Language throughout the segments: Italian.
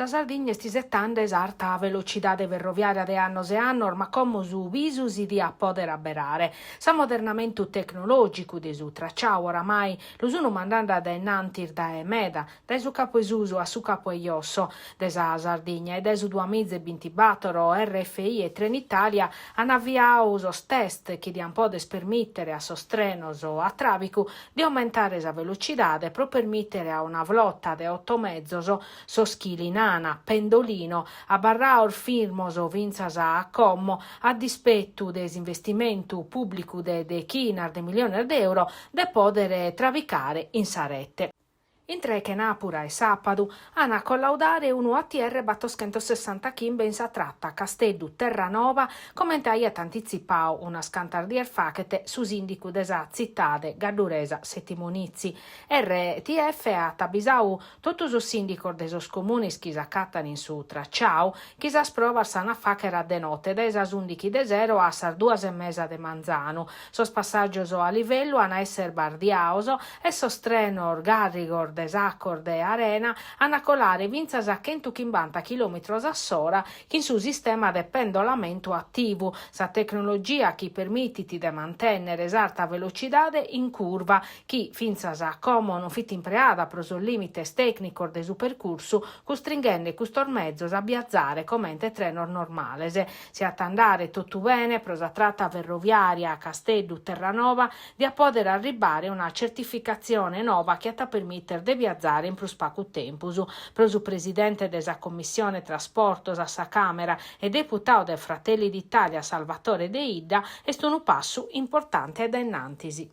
Sa Sardegna sti 70 alta velocità ferroviaria de annos e annos, ma come su visu si dia poter aberare. Sa modernamento tecnologico de su tracciao oramai lo sono mandando da innantir da emeda, da su capo esuso a su capo eiosso, de sa Sardegna e de su 2024 RFI e Trenitalia hanno avviato os test che diano podes permettere a sostrenos o a travicu di aumentare sa velocità pro permettere a una flotta de 8 mezzos soschili Nana, Pendolino, a Barraor firmoso vinzas a Commo a dispetto des investimento pubblico de chinar de milioni di euro de poter travicare in sarette. Intre che Napura e Sapadu hanno a collaudare un ATR 860 km in sa tratta Castellu Terranova, commentai a anticipau una scantardier facete su sindicu desa zittade Gadduresa Settimonizzi. RTF ha tabisau tutto su sindico desos comunis chi s'accattano in su tracciau, chi sa sprova sana facera de notte desa sundichi de zero a sar 2,5 de Manzano. Sos passaggioso a livello hanno esser bardiauso e sostrenor Garrigor Desaccord e Arena a colare vinzas a 150 km a sora che in su sistema de pendolamento attivo, sa tecnologia che permettiti de mantenere esarta velocità in curva, che finzas a como non fit impreada proso limites tecnico de su percorso, costringendo custor mezzos a biazzare commente trenor normalese. Si attandare tutto bene prosa tratta ferroviaria a Castellu Terranova di a poter arrivare una certificazione nova che ta permettere de viazzare in plus pacu tempusu. Prosu presidente desa commissione trasportos a sa Camera e deputato de Fratelli d'Italia Salvatore De Ida è stato un passo importante ed ennantisi.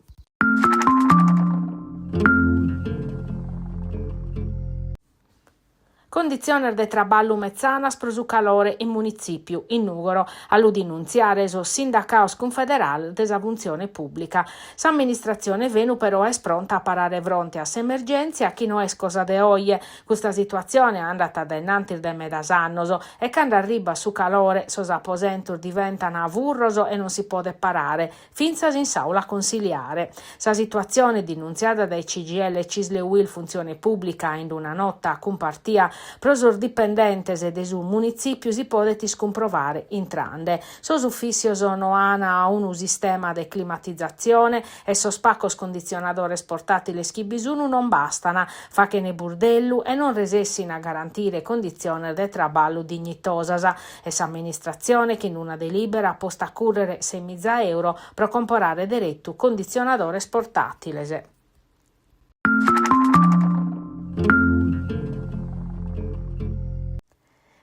Condizione de traballo mezzanas pro su calore in municipio, in Nugoro, all'udinunziare so sindacaos confederal desa funzione pubblica. S'amministrazione venu però è pronta a parare fronte a s'emergenza, chi no è cosa de oie. Questa situazione è andata da innantir de medasannoso e quando arriva su calore sos aposentur diventano avurroso e non si può parare, finza in saula consigliare. Sa situazione denunziata dai CGL e Cisle Will funzione pubblica in una notte compartia prosor dipendentes de su municipio si podet scomprovare in trande. Sos ufficios no ana un sistema de climatizzazione e sos paccos condizionadores portatiles chi bisunu non bastana, fa che ne burdellu e non resessin a garantire condizioni de traballo dignitosas e s'amministrazione che in una delibera posta a currere 6.000 euro pro comporare diretto condizionadores portatiles.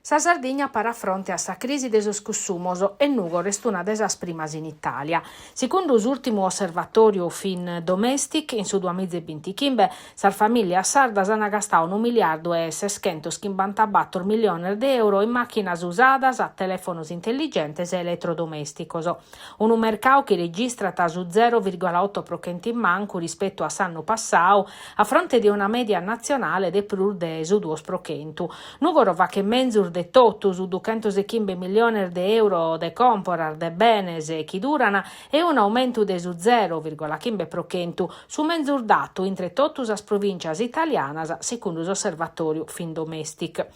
Sa Sardegna para fronte a sa crisi de sos consumos e Nugo resta una desas primas in Italia. Secondo l'ultimo osservatorio fin domestic, in su 2025, sa famiglia sardas hanno gastato 1 miliardo e 654 milioni di euro in macchinas usadas, a telefonos intelligentes e elettrodomesticos. Un mercato che registra su 0,8% in manco rispetto a s'anno passato, a fronte di una media nazionale de prur de su 2%. Nugo va che menzur de totto su 215 milioni di euro de comporar de benes che durana e un aumento de su 0,15% su menzur dato intre tottus as provincias italianas secondo l'osservatorio fin domestic.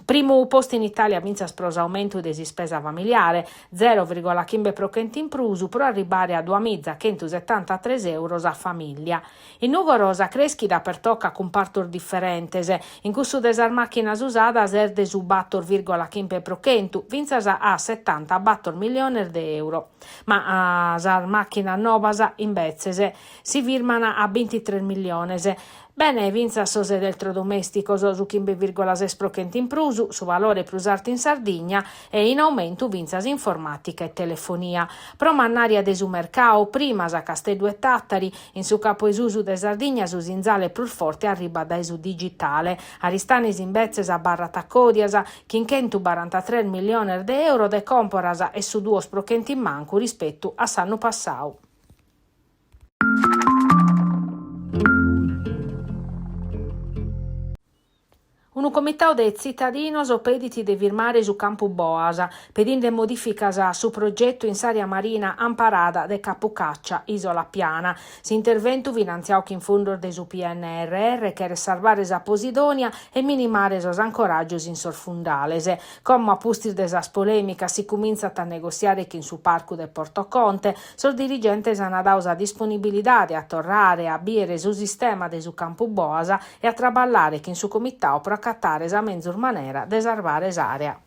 Primo posto in Italia vinzas pros aumento de spesa familiare 0,15% in prusu pro arrivare a 2.173 euro a famiglia. In Nugorosa creschi da per tocca compartor differentes in cusso desar macchinas usadas de su 4,15% vinzas a 74 milioni di euro. Ma a macchina novas invece si firmano a 23 milioni. Bene, vinza sos elettrodomesticos su 15,6% in prusu, su valore plus alto in Sardegna e in aumento vinzas informatica e telefonia. Pro mannaria de su mercao, prima a Castellu e Tattari, in su capo esusu de Sardegna su zinzale plus forte arriba da su digitale. Aristanis in bezzes a barra taccodias, chinchentu 43 milioni di euro de comporas e su 2% in manco rispetto a s'anno passau. Un comitato de cittadinos pediti de firmare su Campo Boasa, pedinde modificas su progetto in s'area marina amparada de Capucaccia, Isola Piana. S'interventu finanziau in fondo de su PNRR che salvare sa Posidonia e minimare sos ancoraggios in sorfundalese. Come a pustir de sas polemicas si cominciat a negoziare che in su parco de Porto Conte, sos dirigentes han dau sa disponibilidade a torrare a biere su sistema de su Campo Boasa e a traballare che in su comitao pro accattare sa menzur manera de salvare s'area.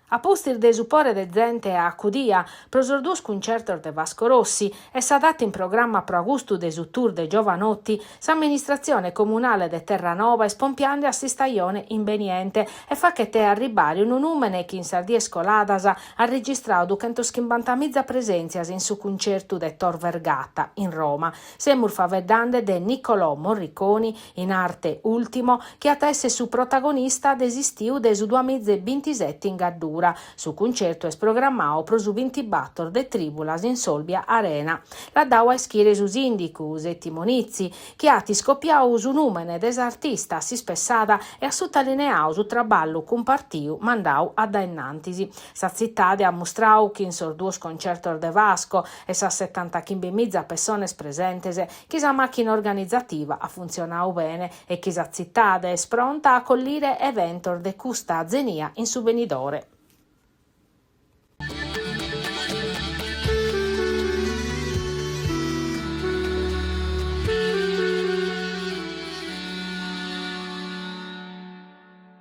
A postir de supporre de gente a accudia pro sos dus concertos de Vasco Rossi e s'adatta in programma pro agosto de su tour de giovanotti, s'amministrazione comunale de Terranova espompiande a si stagione inveniente e fa che te arribare un numene che in sardie scoladas ha registrato 250.000 presenzias in su concerto de Tor Vergata in Roma. Semur faveddande de Niccolò Morriconi in arte ultimo che attesse su protagonista desistiu de su 2027 in Gaddura. Su concerto es programmao pro su 20 battor de Tribulas in Solbia Arena. La daua eschire su sindicus e timonizzi che ati scoppiau su numene des artista si spessada e a sottolineau su traballu compartiu mandau a daennantisi. Sa zittade ha mostrau che in sos duos concertos de Vasco e sa 75.000 persone presentese che sa macchina organizzativa ha funzionau bene e che sa zittade es pronta a collire eventor de custa zenia in su venidore.